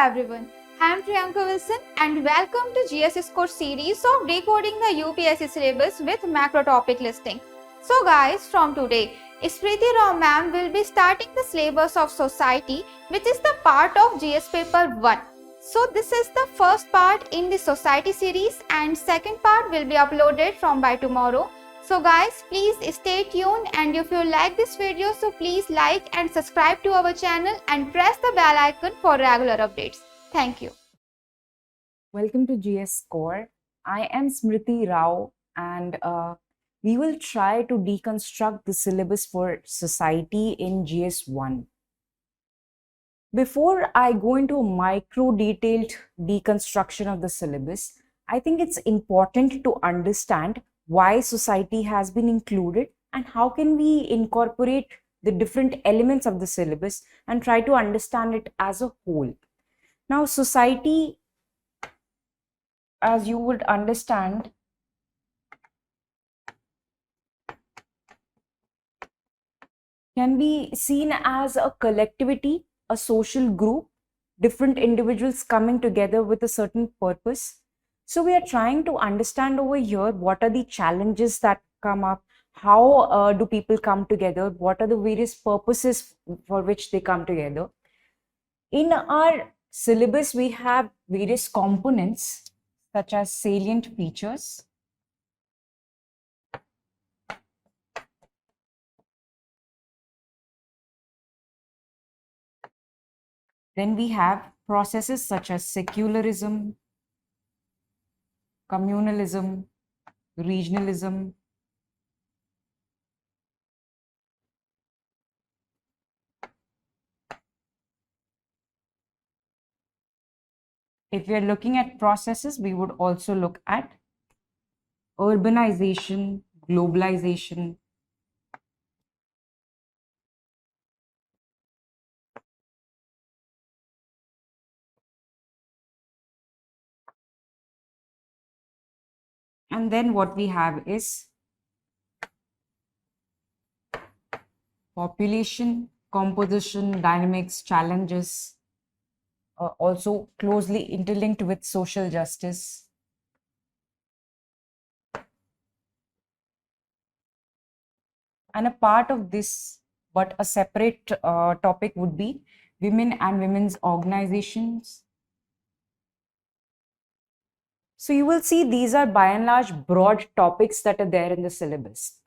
everyone, I am Priyanka Wilson and welcome to GS's course series of decoding the UPSC syllabus with macro topic listing. So guys, from today, Smriti Rao ma'am will be starting the syllabus of society, which is the part of GS paper 1. So this is the first part in the society series and second part will be uploaded from by tomorrow. So guys, please stay tuned, and if you like this video, so please like and subscribe to our channel and press the bell icon for regular updates. Thank you. Welcome to GS Core. I am Smriti Rao and we will try to deconstruct the syllabus for society in GS1. Before I go into a micro-detailed deconstruction of the syllabus, I think it's important to understand why society has been included and how can we incorporate the different elements of the syllabus and try to understand it as a whole. Now, society, as you would understand, can be seen as a collectivity, a social group, different individuals coming together with a certain purpose. So we are trying to understand over here what are the challenges that come up, how do people come together, what are the various purposes for which they come together. In our syllabus, we have various components such as salient features, then we have processes such as secularism, communalism, regionalism, if we are looking at processes, we would also look at urbanization, globalization, and then what we have is population, composition, dynamics, challenges, also closely interlinked with social justice. And a part of this, but a separate topic, would be women and women's organizations. So you will see these are by and large broad topics that are there in the syllabus.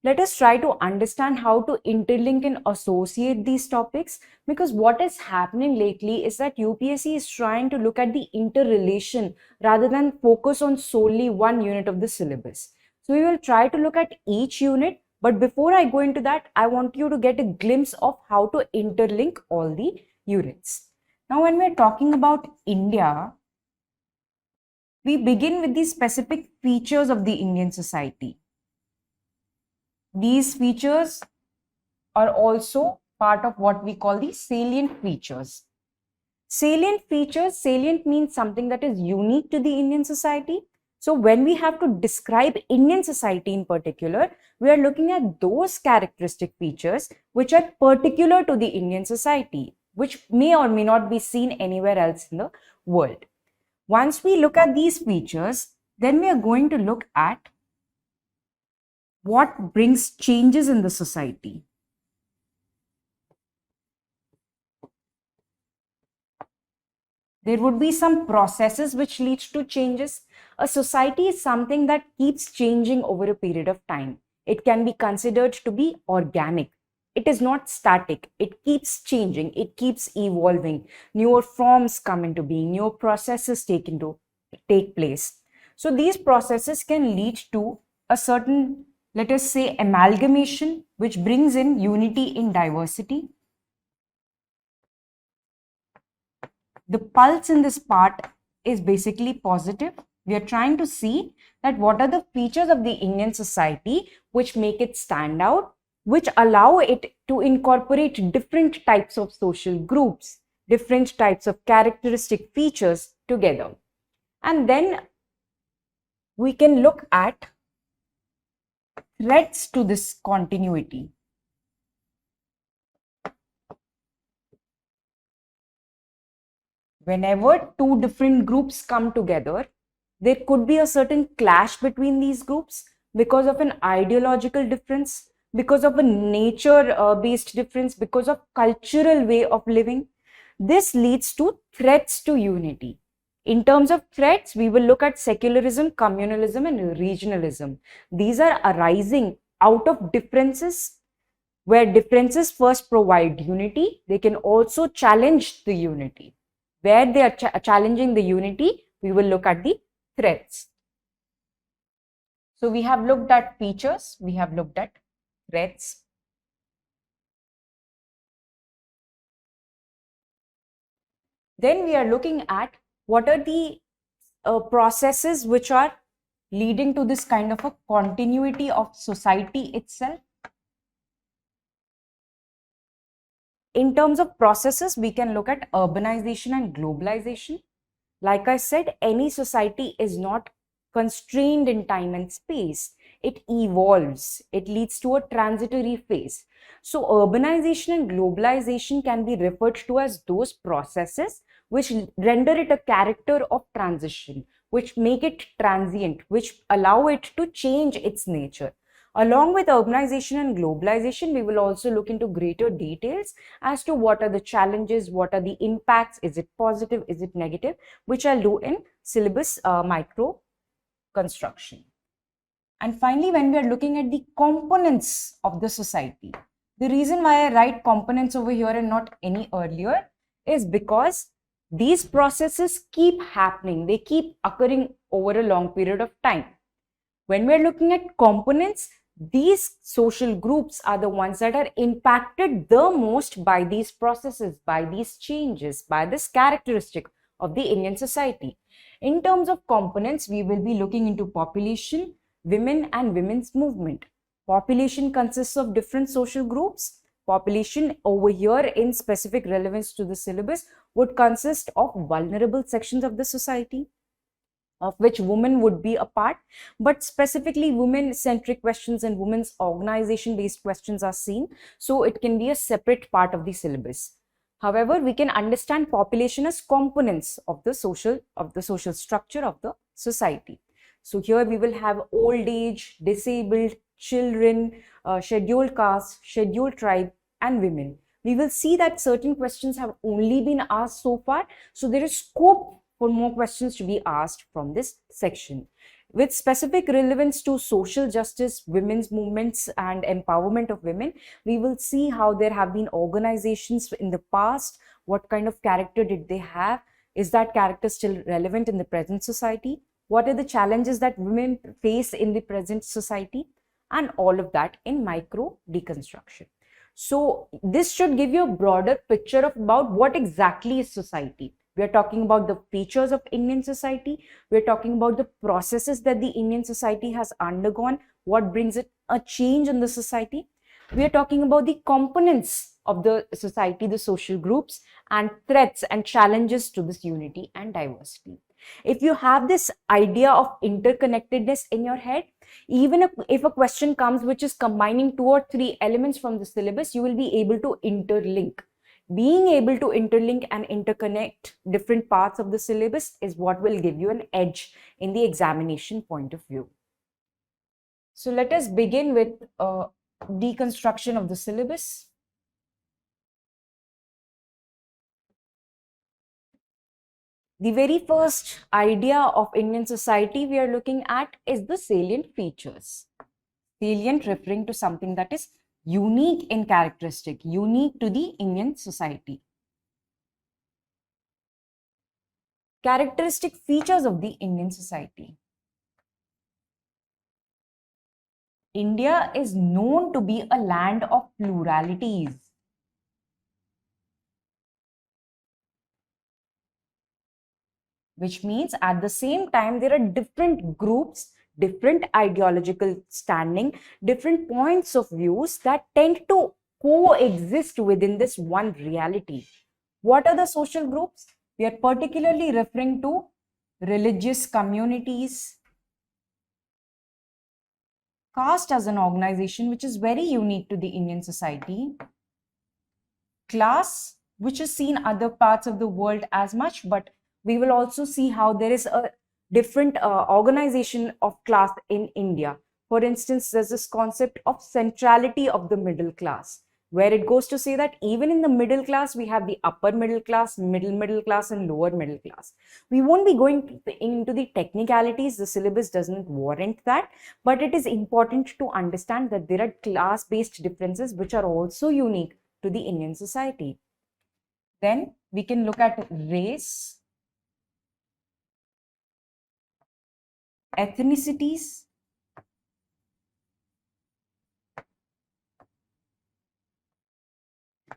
Let us try to understand how to interlink and associate these topics, because what is happening lately is that UPSC is trying to look at the interrelation rather than focus on solely one unit of the syllabus. So we will try to look at each unit, but before I go into that, I want you to get a glimpse of how to interlink all the units. Now, when we're talking about India, we begin with the specific features of the Indian society. These features are also part of what we call the salient features. Salient features, salient means something that is unique to the Indian society. So when we have to describe Indian society in particular, we are looking at those characteristic features which are particular to the Indian society, which may or may not be seen anywhere else in the world. Once we look at these features, then we are going to look at what brings changes in the society. There would be some processes which lead to changes. A society is something that keeps changing over a period of time. It can be considered to be organic. It is not static. It keeps changing. It keeps evolving. Newer forms come into being. Newer processes take place. So these processes can lead to a certain, let us say, amalgamation, which brings in unity in diversity. The pulse in this part is basically positive. We are trying to see that what are the features of the Indian society which make it stand out, which allow it to incorporate different types of social groups, different types of characteristic features together. And then we can look at threats to this continuity. Whenever two different groups come together, there could be a certain clash between these groups because of an ideological difference, because of a nature based difference, because of cultural way of living. This leads to threats to unity. In terms of threats, we will look at secularism, communalism, and regionalism. These are arising out of differences, where differences first provide unity, they can also challenge the unity. Where they are challenging the unity, we will look at the threats. So we have looked at features, we have looked at threats. Then we are looking at what are the processes which are leading to this kind of a continuity of society itself. In terms of processes, we can look at urbanization and globalization. Like I said, any society is not constrained in time and space. It evolves. It leads to a transitory phase. So urbanization and globalization can be referred to as those processes which render it a character of transition, which make it transient, which allow it to change its nature. Along with urbanization and globalization, we will also look into greater details as to what are the challenges, what are the impacts, is it positive, is it negative, which I'll do in syllabus micro construction. And finally, when we are looking at the components of the society, the reason why I write components over here and not any earlier is because these processes keep happening, they keep occurring over a long period of time. When we're looking at components, these social groups are the ones that are impacted the most by these processes, by these changes, by this characteristic of the Indian society. In terms of components, we will be looking into population, women and women's movement. Population consists of different social groups. Population over here in specific relevance to the syllabus would consist of vulnerable sections of the society, of which women would be a part, but specifically women-centric questions and women's organization-based questions are seen, so it can be a separate part of the syllabus. However, we can understand population as components of the social structure of the society. So here we will have old age, disabled, children, scheduled caste, scheduled tribe, and women. We will see that certain questions have only been asked so far, so there is scope for more questions to be asked from this section. With specific relevance to social justice, women's movements, and empowerment of women, we will see how there have been organizations in the past, what kind of character did they have, is that character still relevant in the present society, what are the challenges that women face in the present society, and all of that in micro deconstruction. So this should give you a broader picture of about what exactly is society. We are talking about the features of Indian society. We are talking about the processes that the Indian society has undergone, what brings it a change in the society. We are talking about the components of the society, the social groups, and threats and challenges to this unity and diversity. If you have this idea of interconnectedness in your head, even if a question comes which is combining two or three elements from the syllabus, you will be able to interlink. Being able to interlink and interconnect different parts of the syllabus is what will give you an edge in the examination point of view. So let us begin with deconstruction of the syllabus. The very first idea of Indian society we are looking at is the salient features. Salient referring to something that is unique in characteristic, unique to the Indian society. Characteristic features of the Indian society. India is known to be a land of pluralities. Which means at the same time, there are different groups, different ideological standing, different points of views that tend to coexist within this one reality. What are the social groups? We are particularly referring to religious communities, caste as an organization, which is very unique to the Indian society, class which is seen other parts of the world as much, but we will also see how there is a different organization of class in India. For instance, there's this concept of centrality of the middle class, where it goes to say that even in the middle class, we have the upper middle class, middle class, and lower middle class. We won't be going into the technicalities, the syllabus doesn't warrant that, but it is important to understand that there are class-based differences which are also unique to the Indian society. Then we can look at race, ethnicities,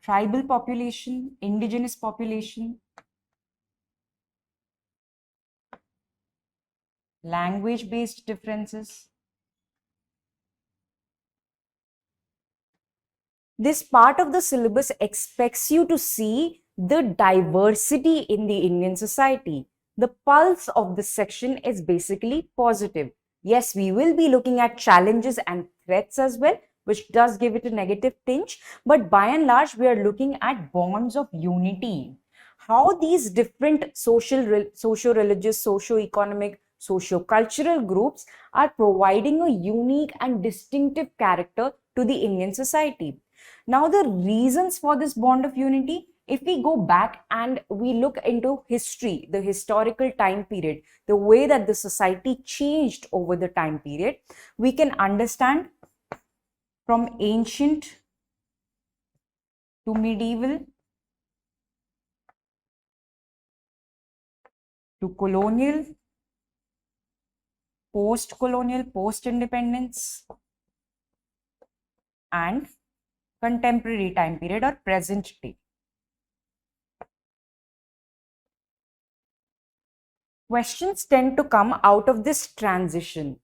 tribal population, indigenous population, language-based differences. This part of the syllabus expects you to see the diversity in the Indian society. The pulse of this section is basically positive. Yes, we will be looking at challenges and threats as well, which does give it a negative tinge. But by and large, we are looking at bonds of unity. How these different socio-religious, socio-economic, socio-cultural groups are providing a unique and distinctive character to the Indian society. Now, the reasons for this bond of unity, if we go back and we look into history, the historical time period, the way that the society changed over the time period, we can understand from ancient to medieval to colonial, post-colonial, post-independence, and contemporary time period or present day. Questions tend to come out of this transition.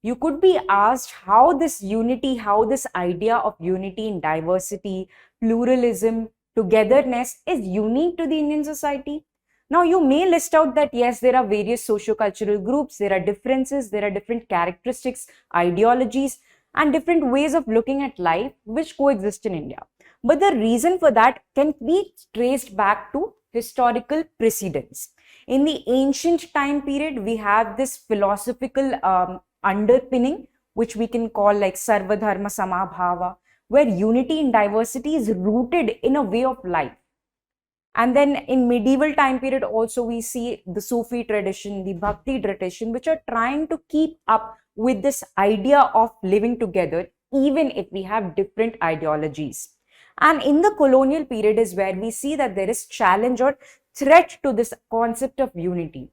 You could be asked how this unity, how this idea of unity in diversity, pluralism, togetherness is unique to the Indian society. Now, you may list out that yes, there are various socio-cultural groups, there are differences, there are different characteristics, ideologies, and different ways of looking at life which coexist in India. But the reason for that can be traced back to historical precedents. In the ancient time period, we have this philosophical underpinning, which we can call like Sarva Dharma Samabhava, where unity in diversity is rooted in a way of life. And then in medieval time period also we see the Sufi tradition, the Bhakti tradition, which are trying to keep up with this idea of living together, even if we have different ideologies. And in the colonial period is where we see that there is challenge or threat to this concept of unity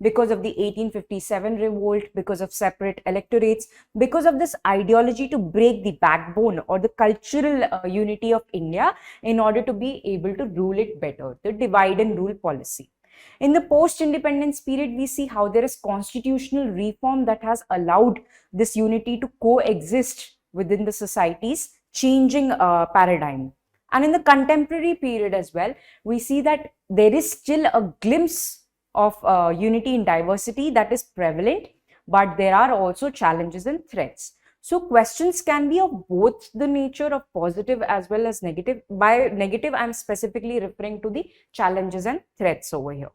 because of the 1857 revolt, because of separate electorates, because of this ideology to break the backbone or the cultural unity of India in order to be able to rule it better, the divide and rule policy. In the post-independence period, we see how there is constitutional reform that has allowed this unity to coexist within the society's changing paradigm. And in the contemporary period as well, we see that there is still a glimpse of unity in diversity that is prevalent, but there are also challenges and threats. So questions can be of both the nature of positive as well as negative. By negative, I'm specifically referring to the challenges and threats over here.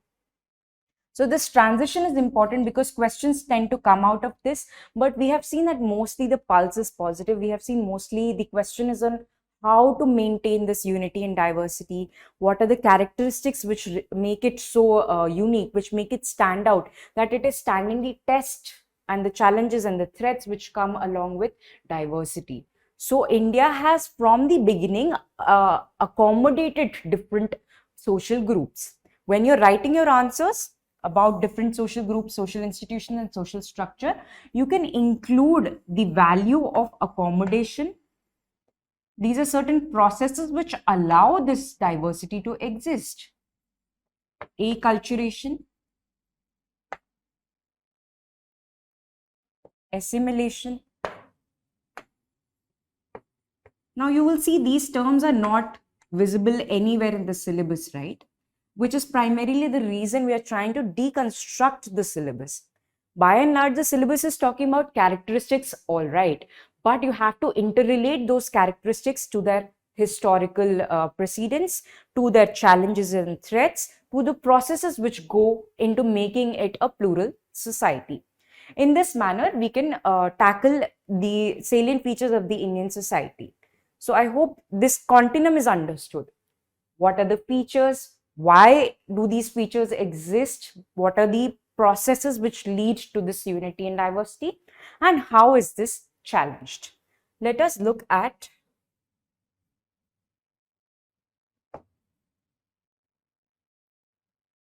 So this transition is important because questions tend to come out of this, but we have seen that mostly the pulse is positive. We have seen mostly the question is on how to maintain this unity and diversity, what are the characteristics which make it so unique, which make it stand out, that it is standing the test, and the challenges and the threats which come along with diversity. So India has from the beginning accommodated different social groups. When you're writing your answers about different social groups, social institutions, and social structure, you can include the value of accommodation. These are certain processes which allow this diversity to exist. Acculturation, assimilation. Now you will see these terms are not visible anywhere in the syllabus, right? Which is primarily the reason we are trying to deconstruct the syllabus. By and large, the syllabus is talking about characteristics, all right, but you have to interrelate those characteristics to their historical precedents, to their challenges and threats, to the processes which go into making it a plural society. In this manner, we can tackle the salient features of the Indian society. So I hope this continuum is understood. What are the features? Why do these features exist? What are the processes which lead to this unity and diversity? And how is this challenged? Let us look at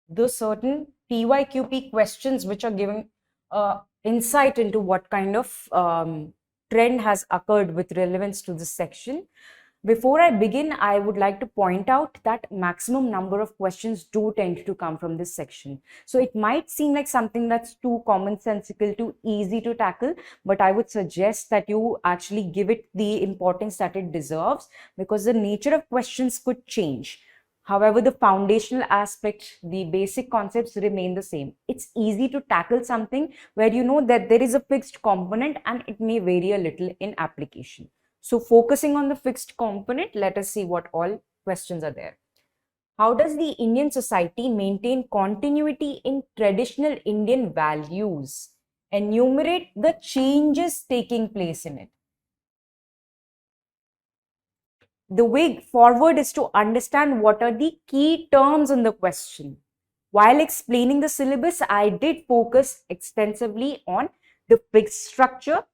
the certain PYQP questions which are giving insight into what kind of trend has occurred with relevance to this section. Before I begin, I would like to point out that maximum number of questions do tend to come from this section. So it might seem like something that's too commonsensical, too easy to tackle, but I would suggest that you actually give it the importance that it deserves, because the nature of questions could change. However, the foundational aspect, the basic concepts remain the same. It's easy to tackle something where you know that there is a fixed component and it may vary a little in application. So focusing on the fixed component, let us see what all questions are there. How does the Indian society maintain continuity in traditional Indian values? Enumerate the changes taking place in it. The way forward is to understand what are the key terms in the question. While explaining the syllabus, I did focus extensively on the fixed structure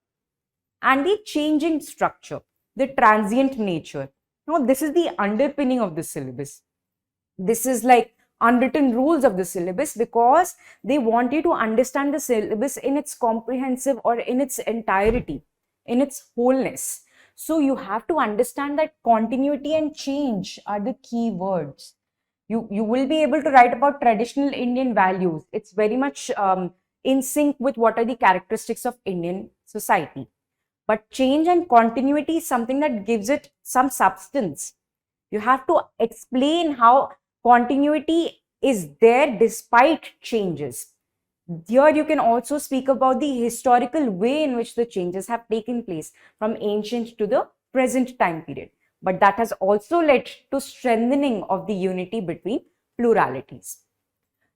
and the changing structure, the transient nature. Now, this is the underpinning of the syllabus. This is like unwritten rules of the syllabus, because they want you to understand the syllabus in its comprehensive or in its entirety, in its wholeness. So you have to understand that continuity and change are the key words. You will be able to write about traditional Indian values. It's very much in sync with what are the characteristics of Indian society. But change and continuity is something that gives it some substance. You have to explain how continuity is there despite changes. Here you can also speak about the historical way in which the changes have taken place from ancient to the present time period. But that has also led to strengthening of the unity between pluralities.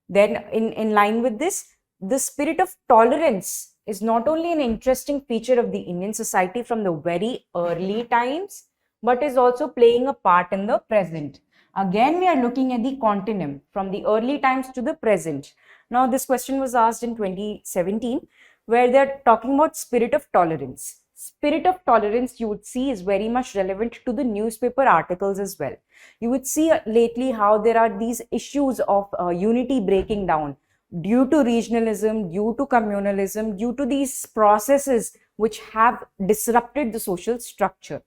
Then in line with this, the spirit of tolerance is not only an interesting feature of the Indian society from the very early times, but is also playing a part in the present. Again, we are looking at the continuum from the early times to the present. Now, this question was asked in 2017, where they're talking about spirit of tolerance. Spirit of tolerance, you would see, is very much relevant to the newspaper articles as well. You would see lately how there are these issues of unity breaking down due to regionalism, due to communalism, due to these processes which have disrupted the social structure.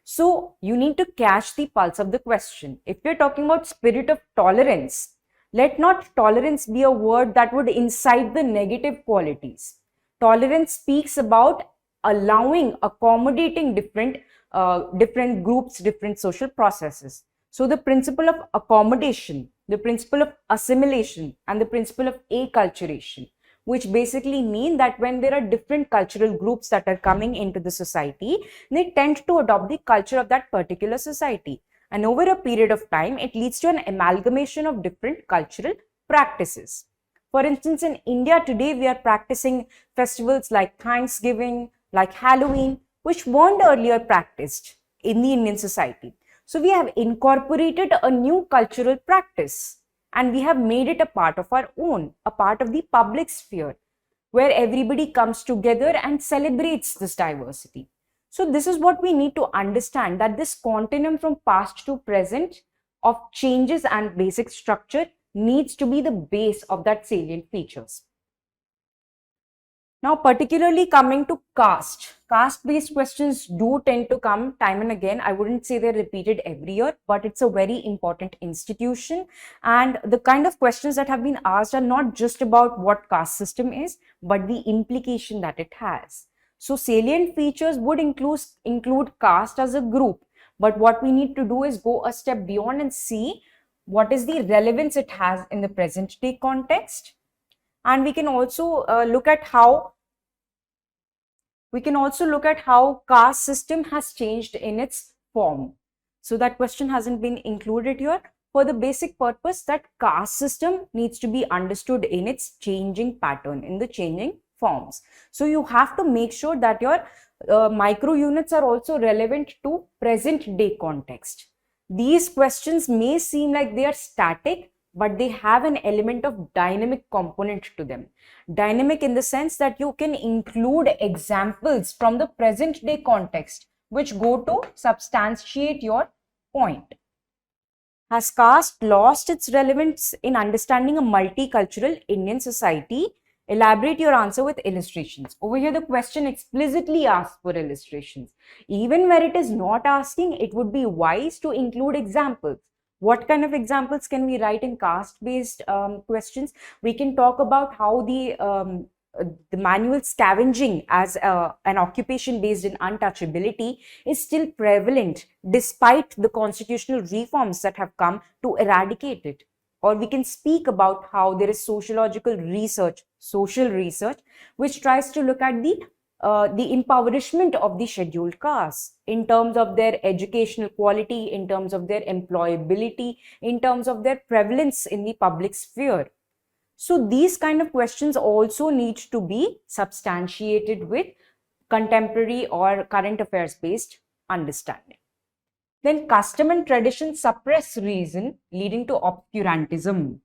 So you need to catch the pulse of the question. If you're talking about spirit of tolerance, let not tolerance be a word that would incite the negative qualities. Tolerance speaks about allowing, accommodating different groups, different social processes. So the principle of accommodation, the principle of assimilation, and the principle of acculturation, which basically mean that when there are different cultural groups that are coming into the society, they tend to adopt the culture of that particular society. And over a period of time, it leads to an amalgamation of different cultural practices. For instance, in India today, we are practicing festivals like Thanksgiving, like Halloween, which weren't earlier practiced in the Indian society. So we have incorporated a new cultural practice and we have made it a part of our own, a part of the public sphere, where everybody comes together and celebrates this diversity. So this is what we need to understand, that this continuum from past to present of changes and basic structure needs to be the base of that salient features. Now, particularly coming to caste-based questions do tend to come time and again. I wouldn't say they're repeated every year, but it's a very important institution. And the kind of questions that have been asked are not just about what caste system is, but the implication that it has. So salient features would include caste as a group. But what we need to do is go a step beyond and see what is the relevance it has in the present day context. And we can also look at how caste system has changed in its form. So that question hasn't been included here for the basic purpose that caste system needs to be understood in its changing pattern, in the changing forms. So you have to make sure that your micro units are also relevant to present day context. These questions may seem like they are static, but they have an element of dynamic component to them. Dynamic in the sense that you can include examples from the present day context which go to substantiate your point. Has caste lost its relevance in understanding a multicultural Indian society? Elaborate your answer with illustrations. Over here, the question explicitly asks for illustrations. Even where it is not asking, it would be wise to include examples. What kind of examples can we write in caste-based questions? We can talk about how the manual scavenging as an occupation based in untouchability is still prevalent despite the constitutional reforms that have come to eradicate it. Or we can speak about how there is sociological research, social research, which tries to look at the impoverishment of the scheduled castes in terms of their educational quality, in terms of their employability, in terms of their prevalence in the public sphere. So these kind of questions also need to be substantiated with contemporary or current affairs based understanding. Then custom and tradition suppress reason, leading to obscurantism.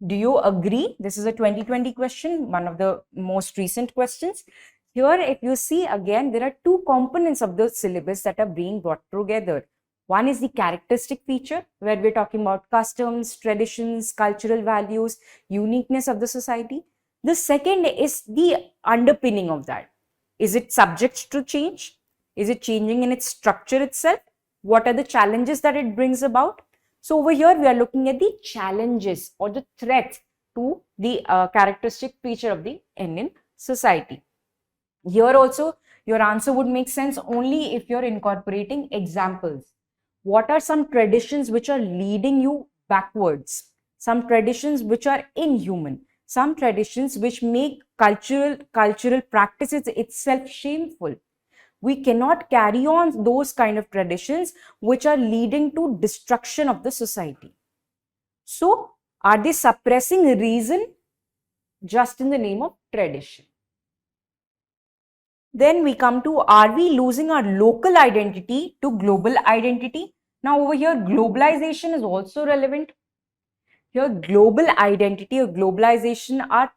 Do you agree? This is a 2020 question, one of the most recent questions. Here, if you see again, there are two components of the syllabus that are being brought together. One is the characteristic feature, where we're talking about customs, traditions, cultural values, uniqueness of the society. The second is the underpinning of that. Is it subject to change? Is it changing in its structure itself? What are the challenges that it brings about? So over here, we are looking at the challenges or the threats to the characteristic feature of the Indian society. Here also, your answer would make sense only if you're incorporating examples. What are some traditions which are leading you backwards? Some traditions which are inhuman. Some traditions which make cultural practices itself shameful. We cannot carry on those kind of traditions which are leading to destruction of the society. So, are they suppressing reason just in the name of tradition? Then we come to, are we losing our local identity to global identity? Now over here, globalization is also relevant. Here, global identity or globalization are,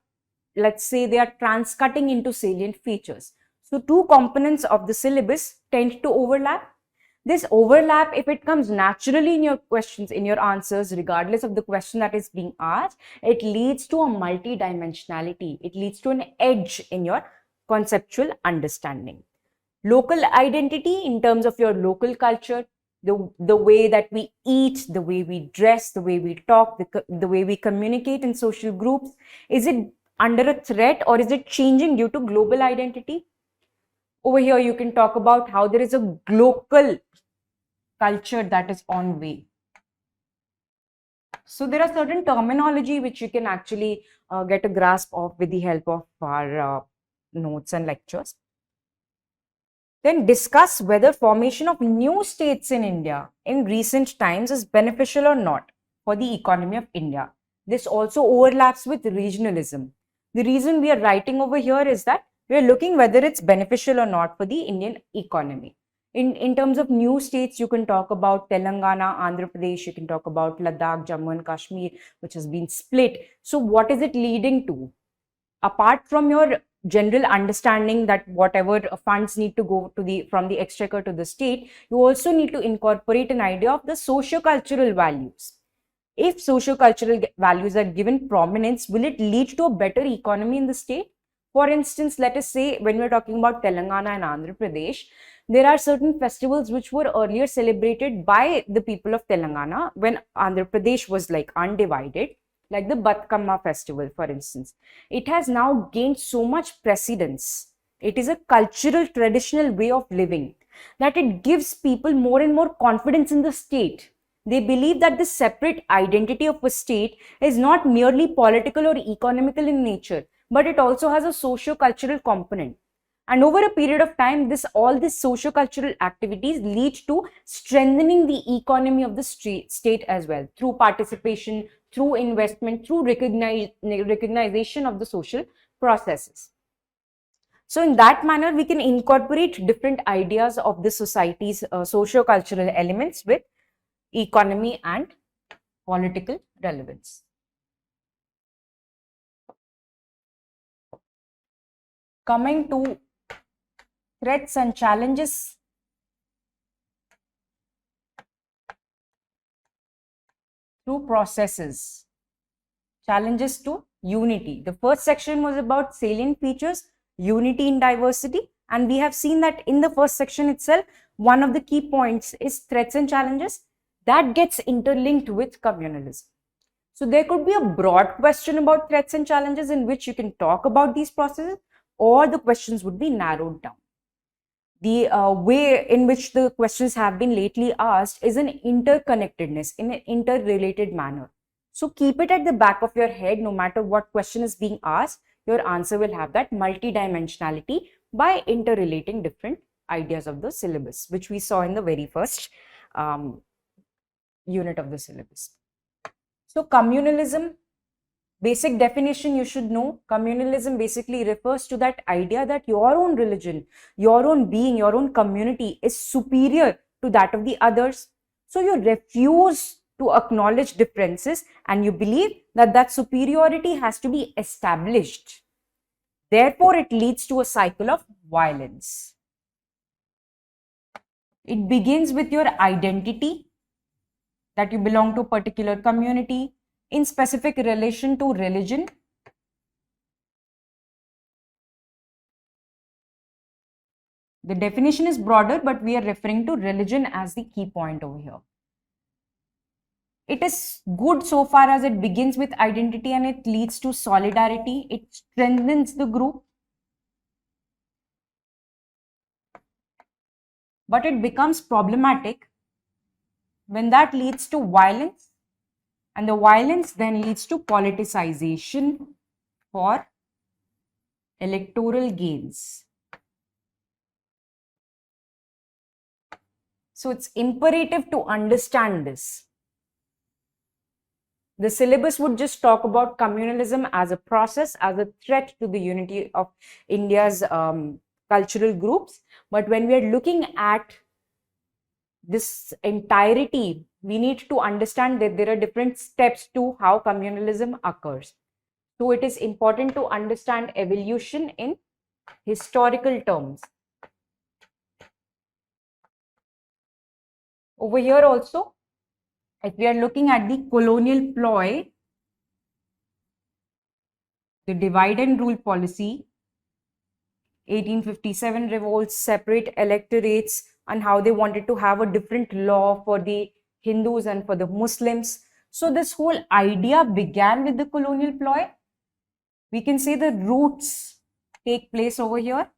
let's say, they are transcutting into salient features. So two components of the syllabus tend to overlap. This overlap, if it comes naturally in your questions, in your answers, regardless of the question that is being asked, it leads to a multidimensionality. It leads to an edge in your conceptual understanding. Local identity in terms of your local culture, the way that we eat, the way we dress, the way we talk, the way we communicate in social groups, is it under a threat or is it changing due to global identity? Over here, you can talk about how there is a local culture that is on way. So there are certain terminology which you can actually get a grasp of with the help of our notes and lectures. Then discuss whether formation of new states in India in recent times is beneficial or not for the economy of India. This also overlaps with regionalism. The reason we are writing over here is that we are looking whether it's beneficial or not for the Indian economy. In terms of new states, you can talk about Telangana, Andhra Pradesh, you can talk about Ladakh, Jammu and Kashmir, which has been split. So what is it leading to? Apart from your general understanding that whatever funds need to go to from the exchequer to the state, you also need to incorporate an idea of the socio-cultural values. If socio-cultural values are given prominence, will it lead to a better economy in the state? For instance, let us say when we're talking about Telangana and Andhra Pradesh, there are certain festivals which were earlier celebrated by the people of Telangana when Andhra Pradesh was like undivided, like the Batkama festival, for instance. It has now gained so much precedence. It is a cultural, traditional way of living that it gives people more and more confidence in the state. They believe that the separate identity of a state is not merely political or economical in nature, but it also has a socio-cultural component. And over a period of time, all these socio-cultural activities lead to strengthening the economy of the state as well, through participation, through investment, through recognition of the social processes. So in that manner, we can incorporate different ideas of the society's socio-cultural elements with economy and political relevance. Coming to threats and challenges through processes. Challenges to unity. The first section was about salient features, unity in diversity, and we have seen that in the first section itself, one of the key points is threats and challenges that gets interlinked with communalism. So there could be a broad question about threats and challenges in which you can talk about these processes, or the questions would be narrowed down. The way in which the questions have been lately asked is an interconnectedness, in an interrelated manner. So keep it at the back of your head. No matter what question is being asked, your answer will have that multidimensionality by interrelating different ideas of the syllabus, which we saw in the very first unit of the syllabus. So communalism, basic definition you should know. Communalism basically refers to that idea that your own religion, your own being, your own community is superior to that of the others. So you refuse to acknowledge differences and you believe that that superiority has to be established. Therefore, it leads to a cycle of violence. It begins with your identity, that you belong to a particular community in specific relation to religion. The definition is broader, but we are referring to religion as the key point over here. It is good so far as it begins with identity and it leads to solidarity. It strengthens the group. But it becomes problematic when that leads to violence, and the violence then leads to politicization for electoral gains. So it's imperative to understand this. The syllabus would just talk about communalism as a process, as a threat to the unity of India's cultural groups. But when we are looking at this entirety, we need to understand that there are different steps to how communalism occurs. So it is important to understand evolution in historical terms. Over here also, if we are looking at the colonial ploy, the divide and rule policy, 1857 revolts, separate electorates, and how they wanted to have a different law for the Hindus and for the Muslims. So this whole idea began with the colonial ploy. We can say the roots take place over here.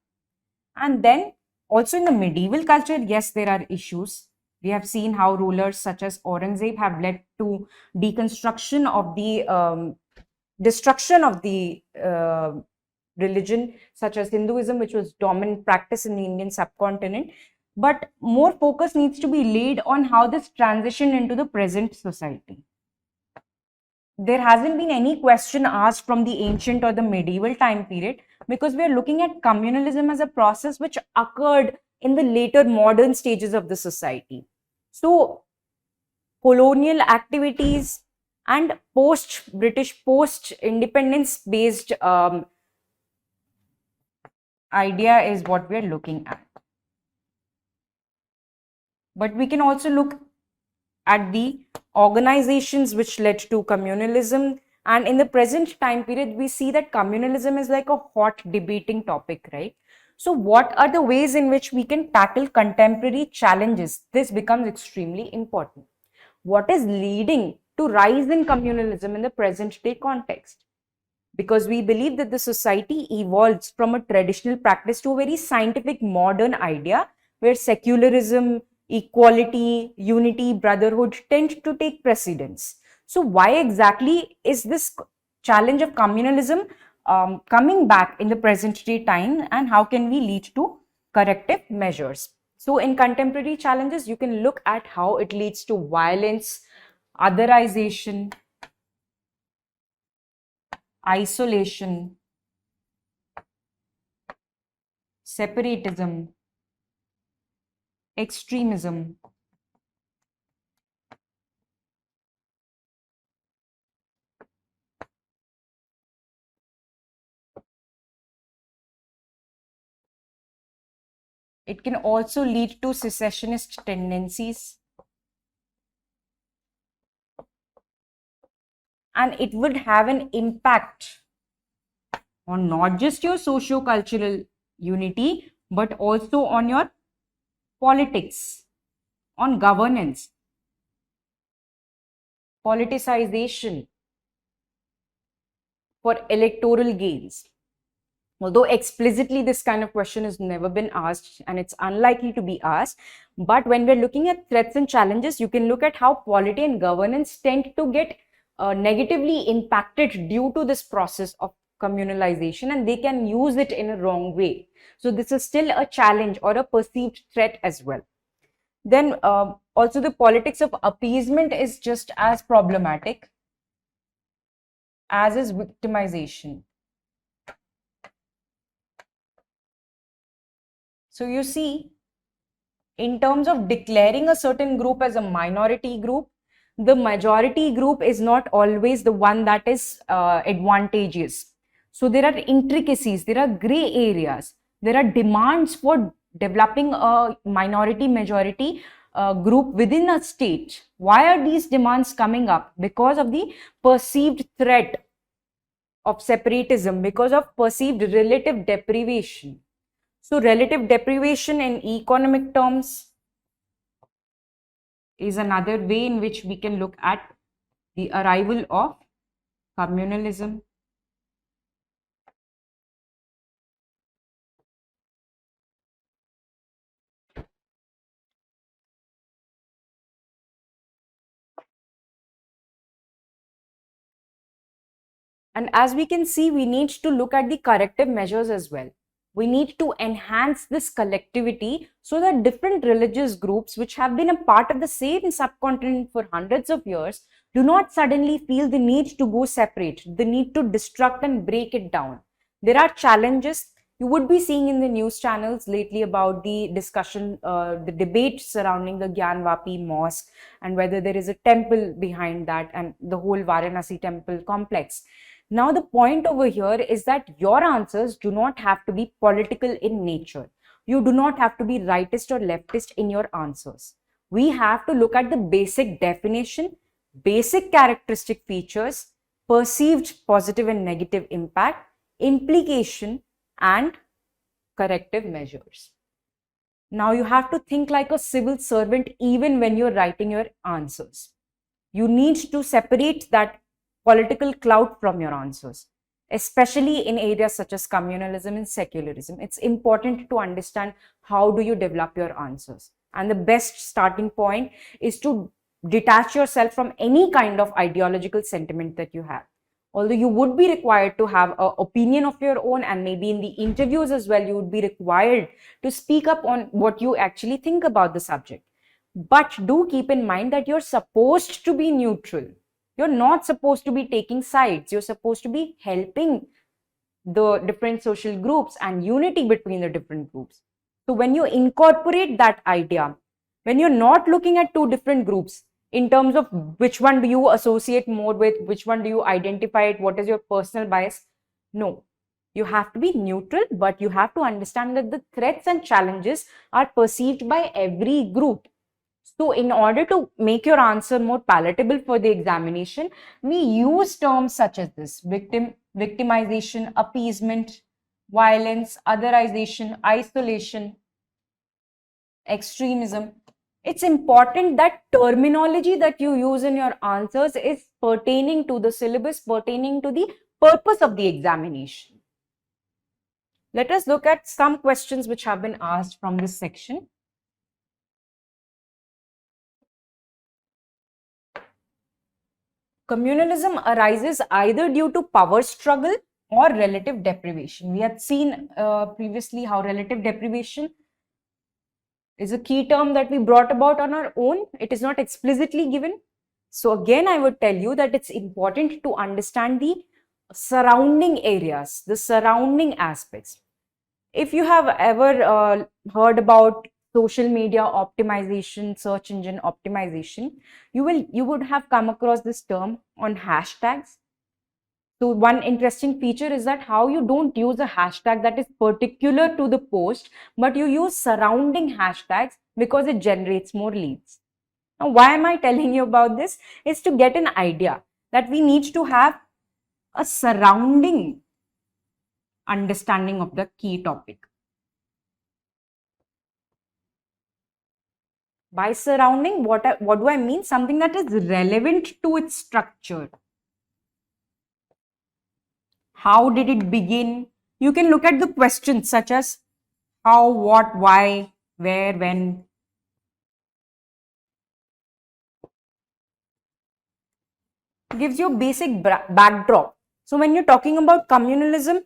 And then also in the medieval culture, yes, there are issues. We have seen how rulers such as Aurangzeb have led to deconstruction of the destruction of the religion such as Hinduism, which was dominant practice in the Indian subcontinent. But more focus needs to be laid on how this transitioned into the present society. There hasn't been any question asked from the ancient or the medieval time period, because we are looking at communalism as a process which occurred in the later modern stages of the society. So colonial activities and post-British, post-independence based idea is what we are looking at. But we can also look at the organizations which led to communalism. And in the present time period, we see that communalism is like a hot debating topic, right? So what are the ways in which we can tackle contemporary challenges? This becomes extremely important. What is leading to rise in communalism in the present day context? Because we believe that the society evolves from a traditional practice to a very scientific modern idea where secularism, equality, unity, brotherhood tend to take precedence. So why exactly is this challenge of communalism coming back in the present day time, and how can we lead to corrective measures. So in contemporary challenges, you can look at how it leads to violence, otherization, isolation, separatism, extremism. It can also lead to secessionist tendencies, and it would have an impact on not just your socio-cultural unity, but also on your politics, on governance, politicization, for electoral gains. Although explicitly this kind of question has never been asked and it's unlikely to be asked, but when we're looking at threats and challenges, you can look at how polity and governance tend to get negatively impacted due to this process of communalization, and they can use it in a wrong way. So this is still a challenge or a perceived threat as well. Then also the politics of appeasement is just as problematic as is victimization. So you see, in terms of declaring a certain group as a minority group, the majority group is not always the one that is advantageous. So there are intricacies, there are gray areas, there are demands for developing a minority majority group within a state. Why are these demands coming up? Because of the perceived threat of separatism, because of perceived relative deprivation. So relative deprivation in economic terms is another way in which we can look at the arrival of communalism. And as we can see, we need to look at the corrective measures as well. We need to enhance this collectivity so that different religious groups, which have been a part of the same subcontinent for hundreds of years, do not suddenly feel the need to go separate, the need to destruct and break it down. There are challenges. You would be seeing in the news channels lately about the discussion, the debate surrounding the Gyanvapi mosque and whether there is a temple behind that and the whole Varanasi temple complex. Now, the point over here is that your answers do not have to be political in nature. You do not have to be rightist or leftist in your answers. We have to look at the basic definition, basic characteristic features, perceived positive and negative impact, implication, and corrective measures. Now, you have to think like a civil servant even when you're writing your answers. You need to separate that political clout from your answers, especially in areas such as communalism and secularism. It's important to understand how do you develop your answers. And the best starting point is to detach yourself from any kind of ideological sentiment that you have. Although you would be required to have an opinion of your own, and maybe in the interviews as well, you would be required to speak up on what you actually think about the subject. But do keep in mind that you're supposed to be neutral. You're not supposed to be taking sides. You're supposed to be helping the different social groups and unity between the different groups. So when you incorporate that idea, when you're not looking at two different groups in terms of which one do you associate more with, which one do you identify it, what is your personal bias? No, you have to be neutral, but you have to understand that the threats and challenges are perceived by every group. So in order to make your answer more palatable for the examination, we use terms such as this: victimization, appeasement, violence, otherization, isolation, extremism. It's important that terminology that you use in your answers is pertaining to the syllabus, pertaining to the purpose of the examination. Let us look at some questions which have been asked from this section. Communalism arises either due to power struggle or relative deprivation. We had seen previously how relative deprivation is a key term that we brought about on our own. It is not explicitly given. So again, I would tell you that it's important to understand the surrounding areas, the surrounding aspects. If you have ever heard about social media optimization, search engine optimization, you would have come across this term on hashtags. So one interesting feature is that how you don't use a hashtag that is particular to the post, but you use surrounding hashtags because it generates more leads. Now, why am I telling you about this? Is to get an idea that we need to have a surrounding understanding of the key topic. By surrounding, what do I mean? Something that is relevant to its structure. How did it begin? You can look at the questions such as how, what, why, where, when. Gives you a basic backdrop. So when you're talking about communalism,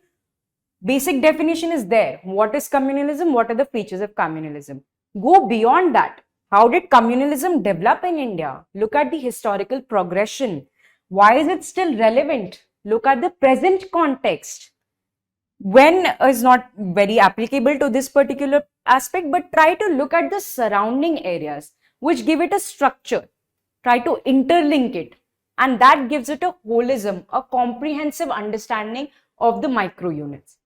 basic definition is there. What is communalism? What are the features of communalism? Go beyond that. How did communalism develop in India? Look at the historical progression. Why is it still relevant? Look at the present context. When is not very applicable to this particular aspect, but try to look at the surrounding areas which give it a structure. Try to interlink it, and that gives it a holism, a comprehensive understanding of the micro units.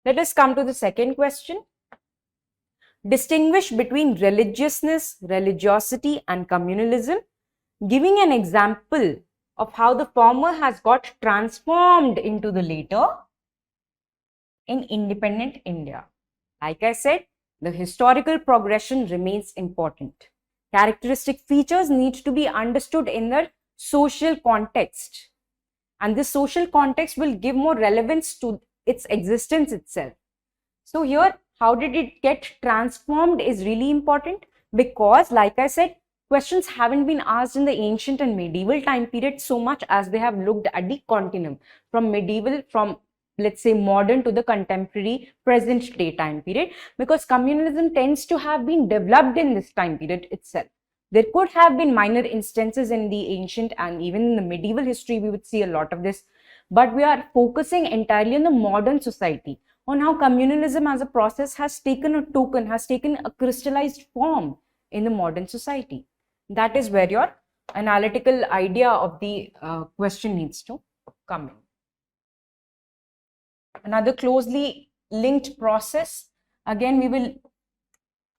Let us come to the second question. Distinguish between religiousness, religiosity, and communalism, giving an example of how the former has got transformed into the later in independent India. Like I said, the historical progression remains important. Characteristic features need to be understood in their social context, and this social context will give more relevance to its existence itself. So here, how did it get transformed is really important, because like I said, questions haven't been asked in the ancient and medieval time period so much as they have looked at the continuum from medieval, from let's say modern to the contemporary present day time period, because communalism tends to have been developed in this time period itself. There could have been minor instances in the ancient and even in the medieval history, we would see a lot of this, but we are focusing entirely on the modern society, on how communalism as a process has taken a token, has taken a crystallized form in the modern society. That is where your analytical idea of the question needs to come in. Another closely linked process, again we will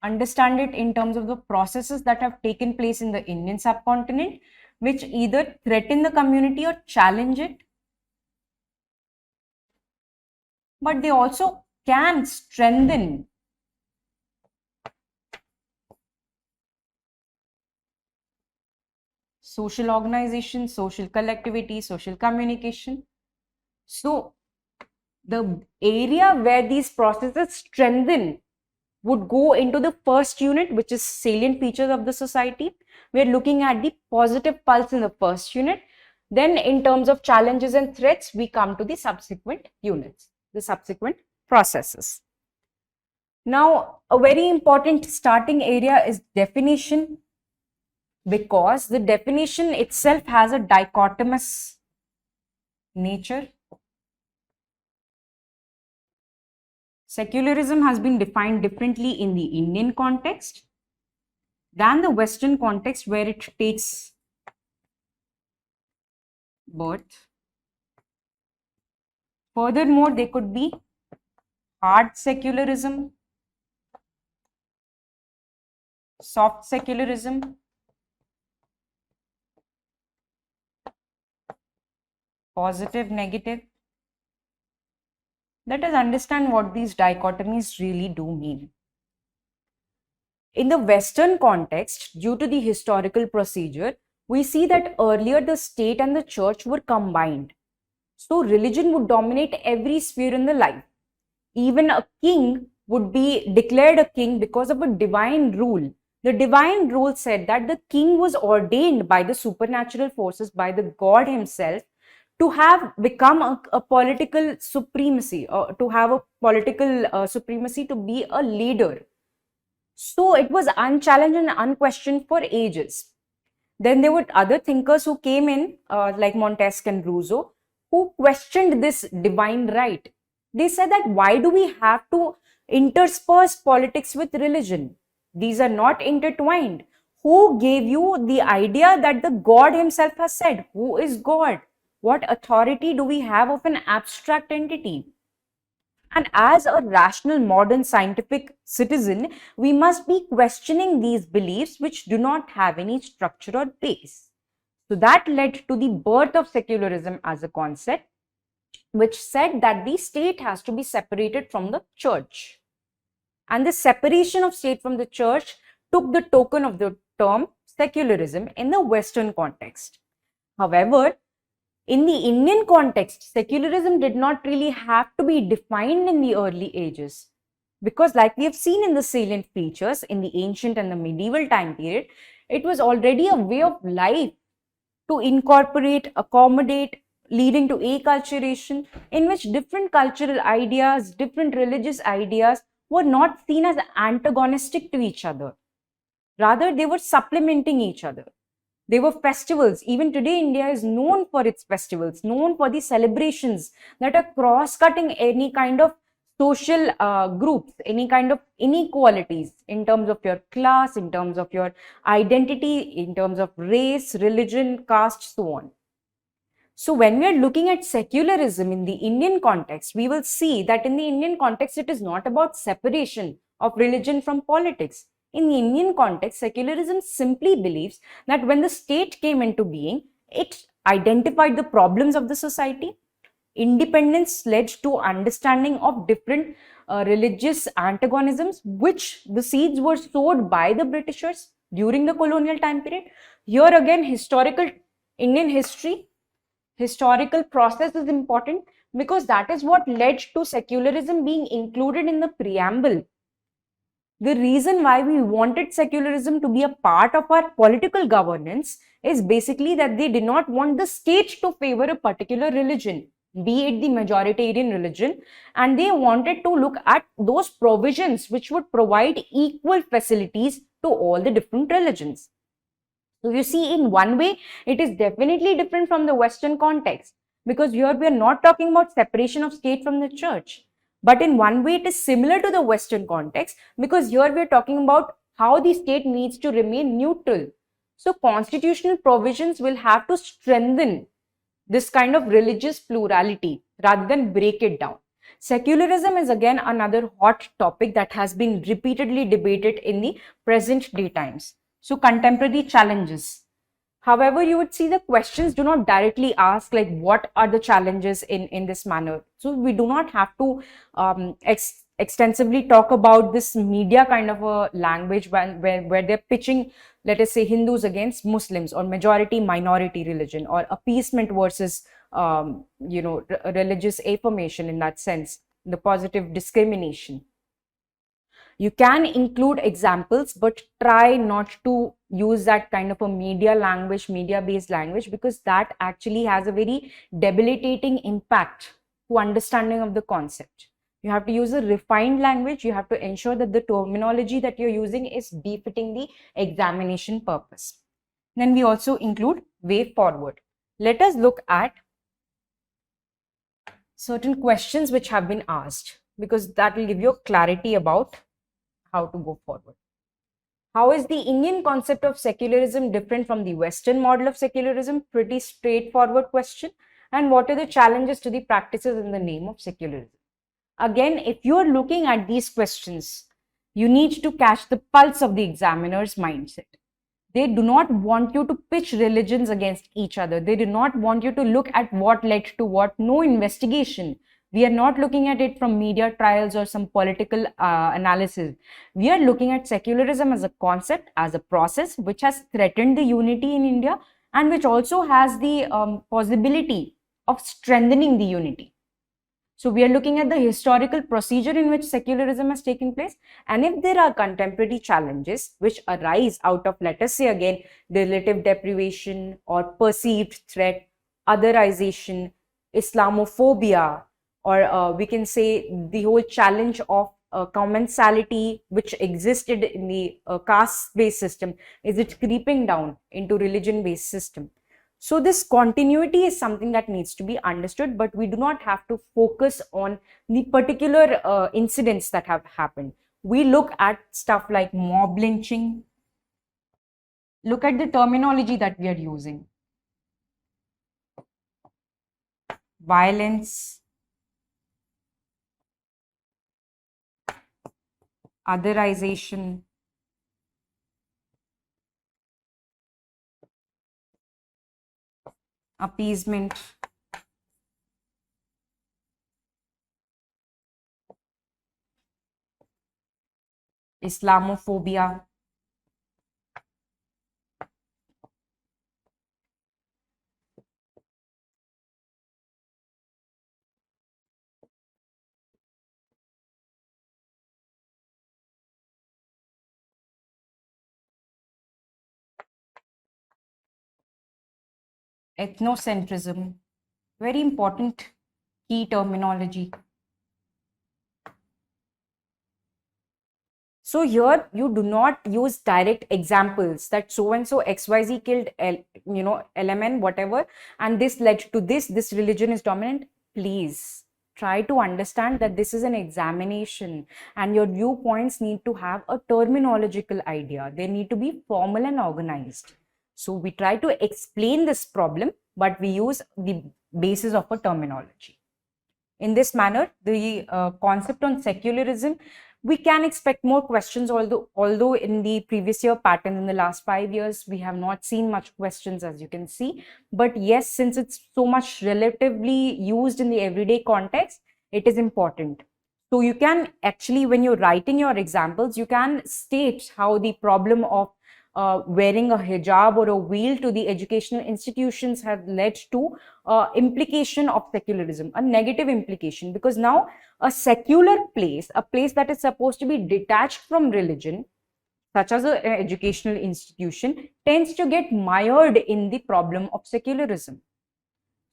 understand it in terms of the processes that have taken place in the Indian subcontinent, which either threaten the community or challenge it, but they also can strengthen social organization, social collectivity, social communication. So the area where these processes strengthen would go into the first unit, which is salient features of the society. We're looking at the positive pulse in the first unit. Then in terms of challenges and threats, we come to the subsequent units, the subsequent processes. Now, a very important starting area is definition, because the definition itself has a dichotomous nature. Secularism has been defined differently in the Indian context than the Western context where it takes birth. Furthermore, there could be hard secularism, soft secularism, positive, negative. Let us understand what these dichotomies really do mean. In the Western context, due to the historical procedure, we see that earlier the state and the church were combined. So religion would dominate every sphere in the life. Even a king would be declared a king because of a divine rule. The divine rule said that the king was ordained by the supernatural forces, by the God himself, to have become a political supremacy, or to have a political supremacy, to be a leader. So it was unchallenged and unquestioned for ages. Then there were other thinkers who came in, like Montesquieu and Rousseau, who questioned this divine right. They said that why do we have to intersperse politics with religion? These are not intertwined. Who gave you the idea that the God himself has said? Who is God? What authority do we have of an abstract entity? And as a rational, modern, scientific citizen, we must be questioning these beliefs which do not have any structure or base. So that led to the birth of secularism as a concept, which said that the state has to be separated from the church. And the separation of state from the church took the token of the term secularism in the Western context. However, in the Indian context, secularism did not really have to be defined in the early ages, because like we have seen in the salient features in the ancient and the medieval time period, it was already a way of life to incorporate, accommodate, leading to acculturation, in which different cultural ideas, different religious ideas were not seen as antagonistic to each other. Rather, they were supplementing each other. They were festivals. Even today, India is known for its festivals, known for the celebrations that are cross-cutting any kind of social groups, any kind of inequalities in terms of your class, in terms of your identity, in terms of race, religion, caste, so on. So when we are looking at secularism in the Indian context, we will see that in the Indian context, it is not about separation of religion from politics. In the Indian context, secularism simply believes that when the state came into being, it identified the problems of the society. Independence led to understanding of different religious antagonisms, which the seeds were sowed by the Britishers during the colonial time period. Here again, historical Indian history, historical process is important, because that is what led to secularism being included in the preamble. The reason why we wanted secularism to be a part of our political governance is basically that they did not want the state to favor a particular religion, be it the majoritarian religion, and they wanted to look at those provisions which would provide equal facilities to all the different religions. So you see, in one way, it is definitely different from the Western context, because here we are not talking about separation of state from the church. But in one way, it is similar to the Western context, because here we are talking about how the state needs to remain neutral. So constitutional provisions will have to strengthen this kind of religious plurality rather than break it down. Secularism is again another hot topic that has been repeatedly debated in the present day times. So contemporary challenges. However, you would see the questions do not directly ask like what are the challenges in this manner. So we do not have to extensively talk about this media kind of a language where they're pitching, let us say, Hindus against Muslims, or majority minority religion, or appeasement versus religious affirmation, in that sense, the positive discrimination. You can include examples, but try not to use that kind of a media-based language, because that actually has a very debilitating impact to understanding of the concept. You have to use a refined language. You have to ensure that the terminology that you're using is befitting the examination purpose. Then we also include way forward. Let us look at certain questions which have been asked, because that will give you clarity about how to go forward. How is the Indian concept of secularism different from the Western model of secularism? Pretty straightforward question. And what are the challenges to the practices in the name of secularism? Again, if you are looking at these questions, you need to catch the pulse of the examiner's mindset. They do not want you to pitch religions against each other. They do not want you to look at what led to what. No investigation. We are not looking at it from media trials or some political analysis. We are looking at secularism as a concept, as a process which has threatened the unity in India, and which also has the possibility of strengthening the unity. So we are looking at the historical procedure in which secularism has taken place, and if there are contemporary challenges which arise out of, let us say again, relative deprivation or perceived threat, otherization, Islamophobia, or we can say the whole challenge of commensality which existed in the caste-based system. Is it creeping down into religion-based system? So this continuity is something that needs to be understood, but we do not have to focus on the particular incidents that have happened. We look at stuff like mob lynching. Look at the terminology that we are using. Violence, otherization, appeasement, Islamophobia, ethnocentrism, very important key terminology. So here you do not use direct examples that so and so XYZ killed LMN whatever, and this led to this religion is dominant. Please try to understand that this is an examination and your viewpoints need to have a terminological idea. They need to be formal and organized. So we try to explain this problem, but we use the basis of a terminology. In this manner, the concept on secularism, we can expect more questions, although in the previous year pattern in the last 5 years, we have not seen much questions, as you can see. But yes, since it's so much relatively used in the everyday context, it is important. So you can actually, when you're writing your examples, you can state how the problem of wearing a hijab or a veil to the educational institutions has led to implication of secularism, a negative implication, because now a secular place, a place that is supposed to be detached from religion, such as an educational institution, tends to get mired in the problem of secularism.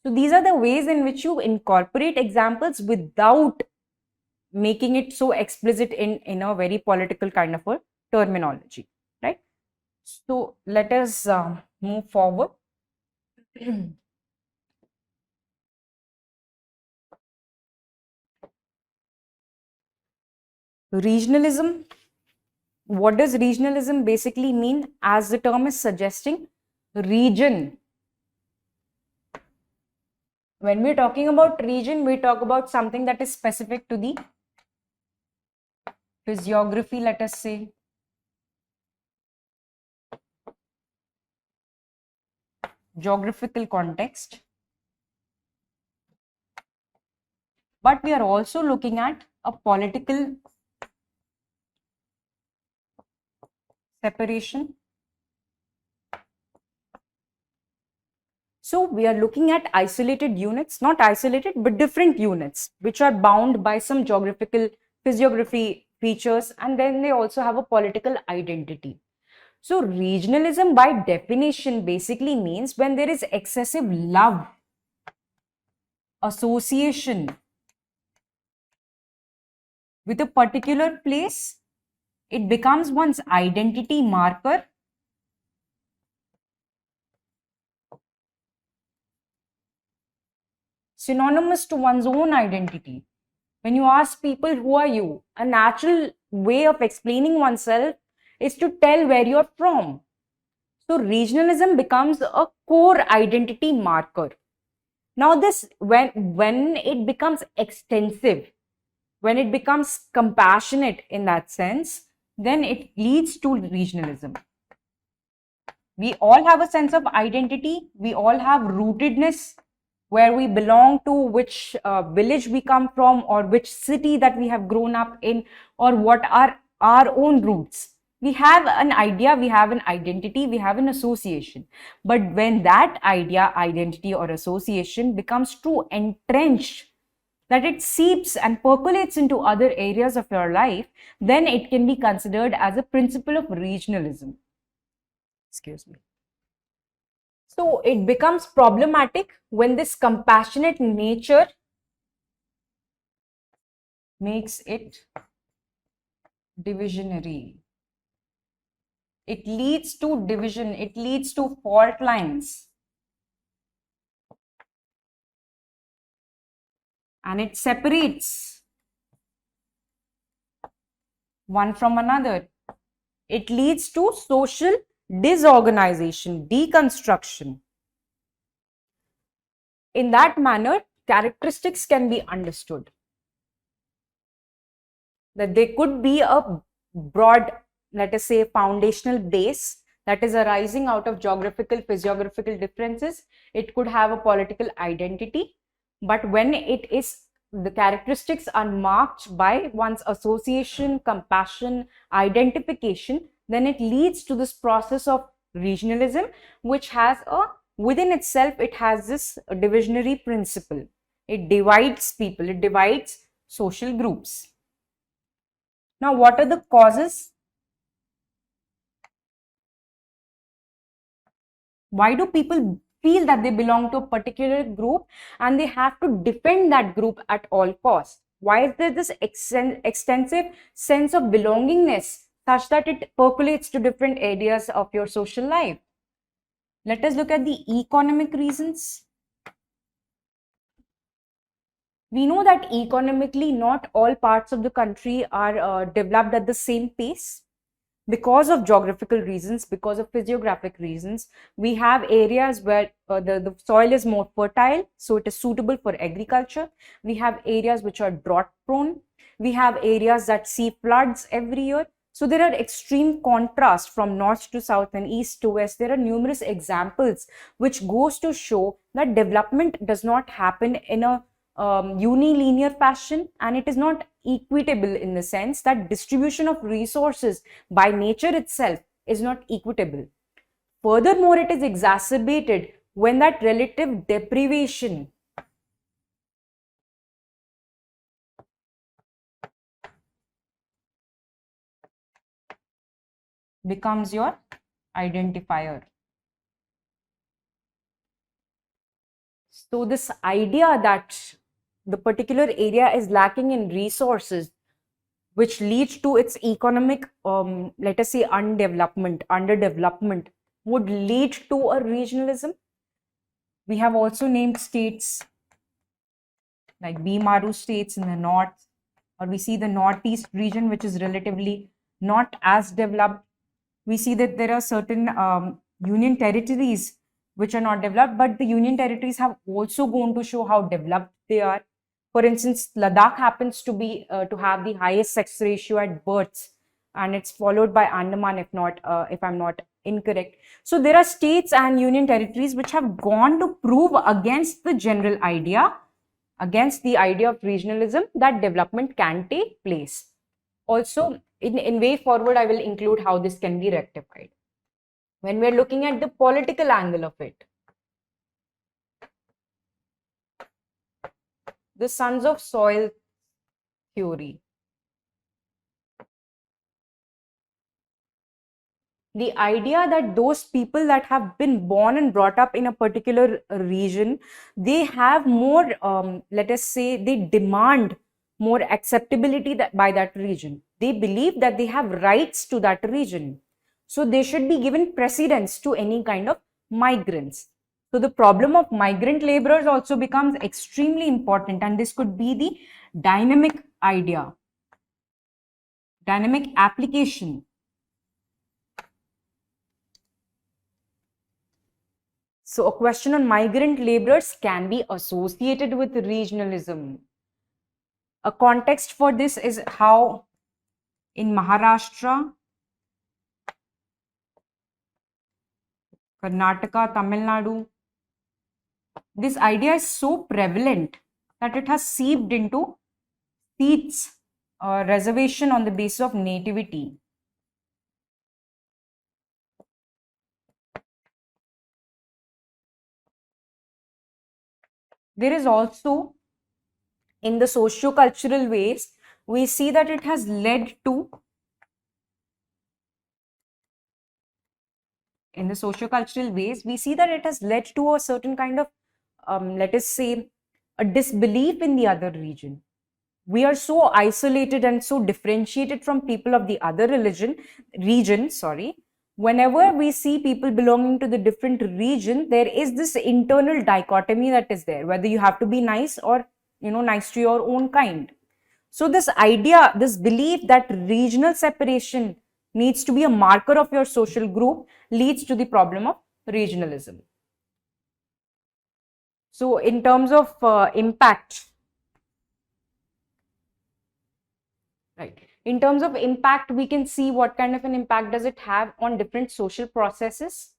So these are the ways in which you incorporate examples without making it so explicit in a very political kind of a terminology, right? So let us move forward. Regionalism. What does regionalism basically mean? As the term is suggesting, region. When we're talking about region, we talk about something that is specific to the physiography, let us say, geographical context. But we are also looking at a political separation. So we are looking at isolated units, not isolated, but different units, which are bound by some geographical physiography features, and then they also have a political identity. So regionalism by definition basically means when there is excessive love, association with a particular place, it becomes one's identity marker, synonymous to one's own identity. When you ask people, who are you? A natural way of explaining oneself is to tell where you're from. So regionalism becomes a core identity marker. Now this, when it becomes extensive, when it becomes compassionate in that sense, then it leads to regionalism. We all have a sense of identity. We all have rootedness, where we belong to, which village we come from, or which city that we have grown up in, or what are our own roots. We have an idea, we have an identity, we have an association. But when that idea, identity, or association becomes too entrenched, that it seeps and percolates into other areas of your life, then it can be considered as a principle of regionalism. Excuse me. So it becomes problematic when this compassionate nature makes it divisionary. It leads to division, it leads to fault lines, and it separates one from another. It leads to social disorganization, deconstruction. In that manner, characteristics can be understood. That there could be a broad, let us say, foundational base that is arising out of geographical, physiographical differences. It could have a political identity, but when it is, the characteristics are marked by one's association, compassion, identification, then it leads to this process of regionalism, which has a, within itself, it has this divisionary principle. It divides people, it divides social groups. Now, what are the causes? Why do people feel that they belong to a particular group and they have to defend that group at all costs? Why is there this extensive sense of belongingness such that it percolates to different areas of your social life? Let us look at the economic reasons. We know that economically, not all parts of the country are developed at the same pace. Because of geographical reasons, because of physiographic reasons, we have areas where the soil is more fertile, so it is suitable for agriculture. We have areas which are drought prone. We have areas that see floods every year. So there are extreme contrasts from north to south and east to west. There are numerous examples which goes to show that development does not happen in a unilinear fashion, and it is not equitable in the sense that distribution of resources by nature itself is not equitable. Furthermore, it is exacerbated when that relative deprivation becomes your identifier. So this idea that the particular area is lacking in resources, which leads to its economic, let us say, underdevelopment, would lead to a regionalism. We have also named states like Bimaru states in the north, or we see the northeast region, which is relatively not as developed. We see that there are certain union territories which are not developed, but the union territories have also gone to show how developed they are. For instance, Ladakh happens to be to have the highest sex ratio at births, and it's followed by Andaman, if I'm not incorrect. So there are states and union territories which have gone to prove against the general idea, against the idea of regionalism, that development can take place. Also, in way forward, I will include how this can be rectified. When we're looking at the political angle of it, the sons of soil theory, the idea that those people that have been born and brought up in a particular region, they have more, let us say, they demand more acceptability by that region. They believe that they have rights to that region. So they should be given precedence to any kind of migrants. So the problem of migrant laborers also becomes extremely important, and this could be the dynamic idea, dynamic application. So a question on migrant laborers can be associated with regionalism. A context for this is how in Maharashtra, Karnataka, Tamil Nadu, this idea is so prevalent that it has seeped into seats reservation on the basis of nativity. There is also, in the socio-cultural ways, we see that it has led to in the socio-cultural ways, we see that it has led to a certain kind of, let us say, a disbelief in the other region. We are so isolated and so differentiated from people of the other region, sorry. Whenever we see people belonging to the different region, there is this internal dichotomy that is there, whether you have to be nice or, nice to your own kind. So this idea, this belief that regional separation needs to be a marker of your social group leads to the problem of regionalism. So in terms of impact, right? In terms of impact, we can see what kind of an impact does it have on different social processes.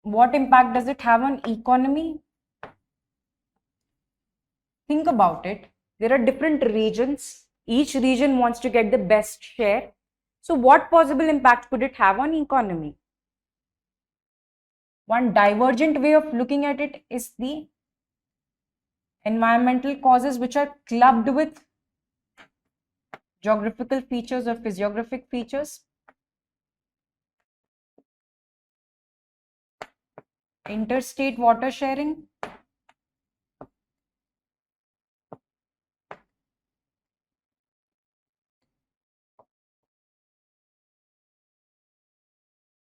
What impact does it have on economy? Think about it. There are different regions. Each region wants to get the best share. So what possible impact could it have on economy? One divergent way of looking at it is the environmental causes, which are clubbed with geographical features or physiographic features. Interstate water sharing.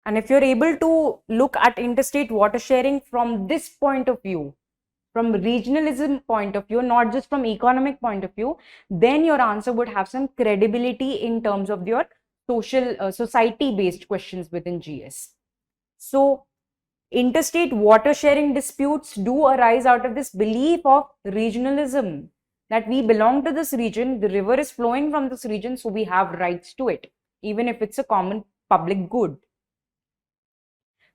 And if you're able to look at interstate water sharing from this point of view, from regionalism point of view, not just from economic point of view, then your answer would have some credibility in terms of your society based questions within GS. So interstate water sharing disputes do arise out of this belief of regionalism, that we belong to this region, the river is flowing from this region, so we have rights to it, even if it's a common public good.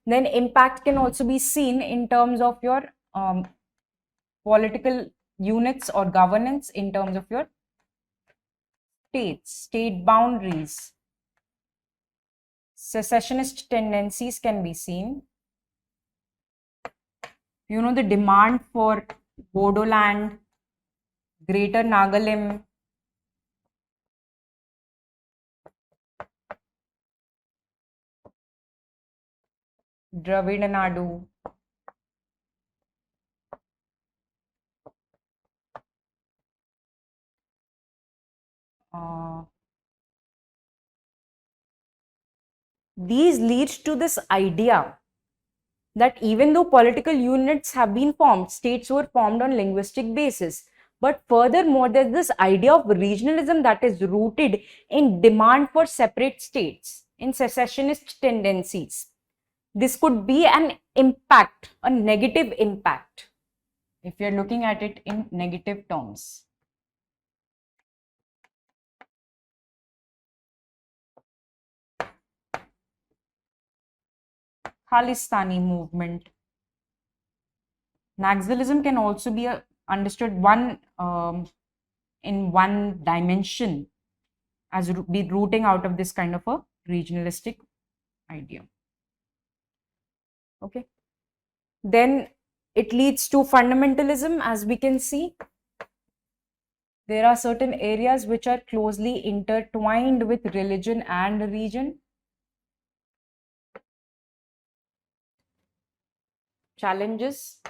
Then impact can also be seen in terms of your political units or governance, in terms of your states, state boundaries. Secessionist tendencies can be seen. The demand for Bodoland, Greater Nagalim, Dravid Nadu, these lead to this idea that even though political units have been formed, states were formed on linguistic basis. But furthermore, there's this idea of regionalism that is rooted in demand for separate states, in secessionist tendencies. This could be an impact, a negative impact, if you're looking at it in negative terms. Kalistani Movement. Naxalism can also be understood in one dimension, as be rooting out of this kind of a regionalistic idea. Okay. Then it leads to fundamentalism, as we can see. There are certain areas which are closely intertwined with religion and region. Challenges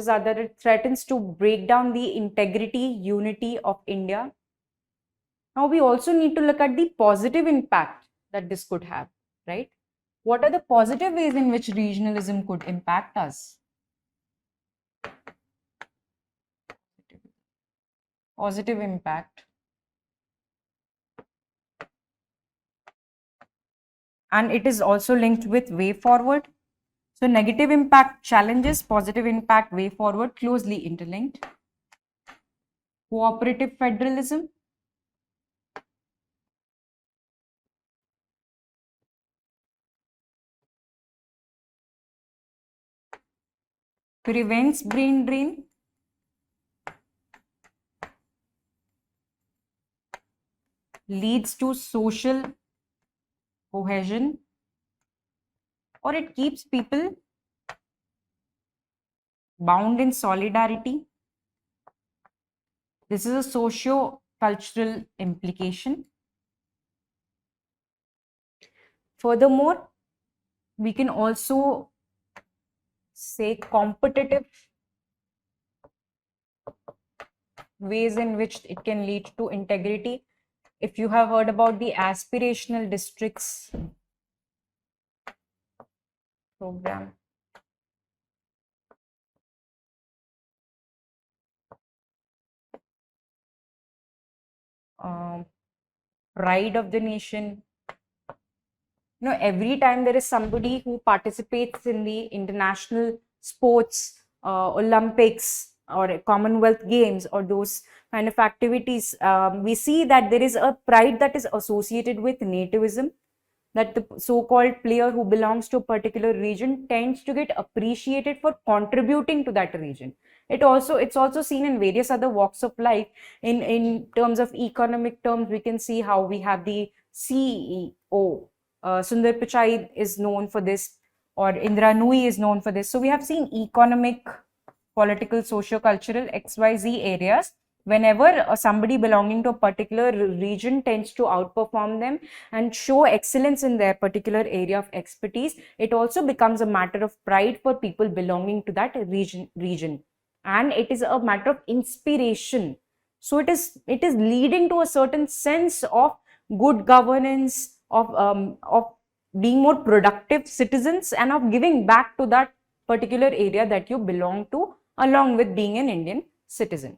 are that it threatens to break down the integrity, unity of India. Now we also need to look at the positive impact that this could have, right? What are the positive ways in which regionalism could impact us? Positive impact. And it is also linked with way forward. So negative impact, challenges, positive impact, way forward, closely interlinked. Cooperative federalism. Prevents brain drain. Leads to social cohesion, or it keeps people bound in solidarity. This is a socio-cultural implication. Furthermore, we can also say competitive ways in which it can lead to integrity. If you have heard about the aspirational districts program, pride of the nation. Every time there is somebody who participates in the international sports, Olympics, or Commonwealth Games, or those kind of activities, we see that there is a pride that is associated with nativism, that the so-called player who belongs to a particular region tends to get appreciated for contributing to that region. It's also seen in various other walks of life. In terms of economic terms, we can see how we have the CEO. Sundar Pichai is known for this, or Indra Nui is known for this. So we have seen economic, political, socio-cultural, XYZ areas. Whenever somebody belonging to a particular region tends to outperform them and show excellence in their particular area of expertise, it also becomes a matter of pride for people belonging to that region. And it is a matter of inspiration. So it is leading to a certain sense of good governance, of being more productive citizens, and of giving back to that particular area that you belong to, along with being an Indian citizen.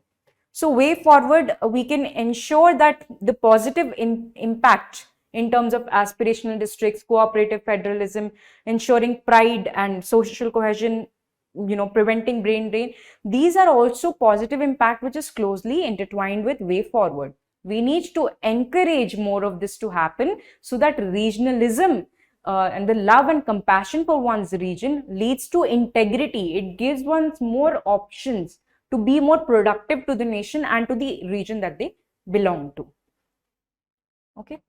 So way forward, we can ensure that the positive impact in terms of aspirational districts, cooperative federalism, ensuring pride and social cohesion, preventing brain drain, these are also positive impact which is closely intertwined with way forward. We need to encourage more of this to happen so that regionalism and the love and compassion for one's region leads to integrity. It gives one more options to be more productive to the nation and to the region that they belong to. Okay.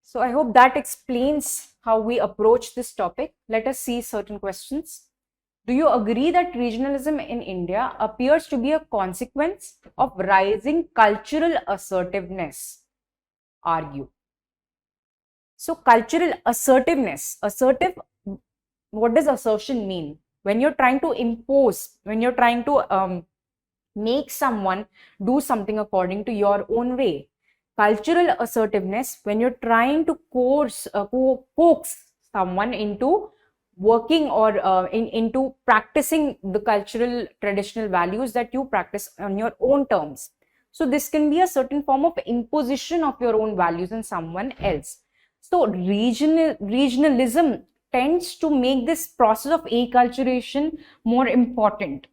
So I hope that explains how we approach this topic. Let us see certain questions. Do you agree that regionalism in India appears to be a consequence of rising cultural assertiveness? Argue. So cultural assertiveness, what does assertion mean? When you're trying to impose, when you're trying to make someone do something according to your own way. Cultural assertiveness, when you're trying to coax someone into working or into practicing the cultural traditional values that you practice on your own terms. So this can be a certain form of imposition of your own values on someone else. So regionalism tends to make this process of acculturation more important,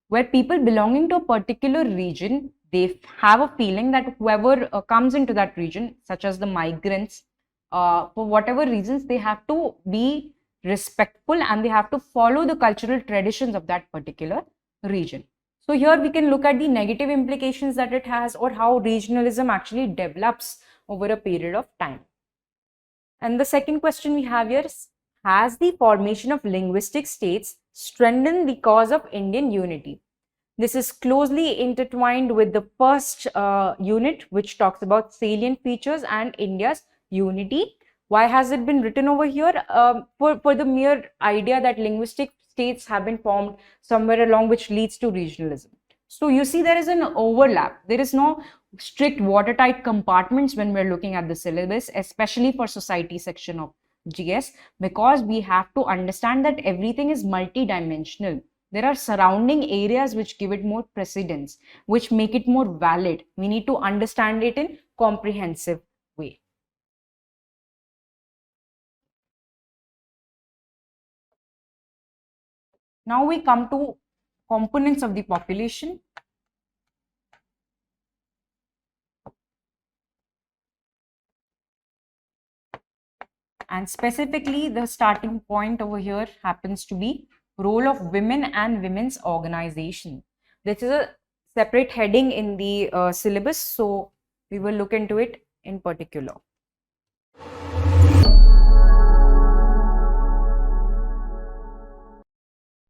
where people belonging to a particular region, they have a feeling that whoever comes into that region, such as the migrants, for whatever reasons, they have to be respectful and they have to follow the cultural traditions of that particular region. So here we can look at the negative implications that it has, or how regionalism actually develops over a period of time. And the second question we have here is, has the formation of linguistic states strengthened the cause of Indian unity? This is closely intertwined with the first unit, which talks about salient features and India's unity. Why has it been written over here? For the mere idea that linguistic states have been formed somewhere along, which leads to regionalism. So you see there is an overlap. There is no strict watertight compartments when we're looking at the syllabus, especially for society section of GS, because we have to understand that everything is multidimensional. There are surrounding areas which give it more precedence, which make it more valid. We need to understand it in comprehensive way. Now we come to components of the population. And specifically, the starting point over here happens to be role of women and women's organization. This is a separate heading in the syllabus, so we will look into it in particular.